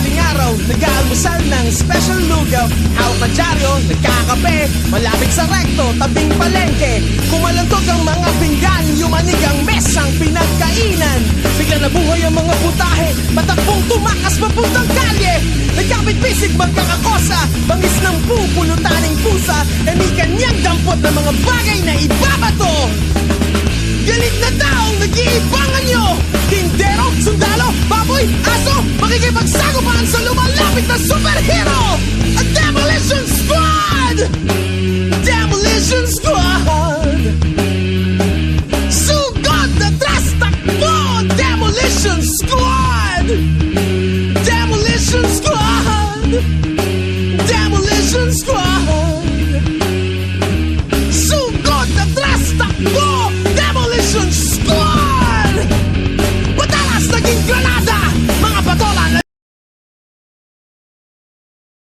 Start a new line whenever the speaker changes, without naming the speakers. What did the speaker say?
madaling araw, nag-aalmusal ng special lugaw. Hawak na dyaryo, nagkakape, malapit sa rekto, tabing palengke. Kumalantog ang mga pinggan, yumanig ang mesang pinagkainan. Bigla nabuhay ang mga putahe, patakbong tumakas papuntang kalye. Nagkapit-bisig magkakakosa, bangis ng pupulutaning pusa. E may kanyang dampot ng mga bagay na ibabato. Galit na taong nag-iiba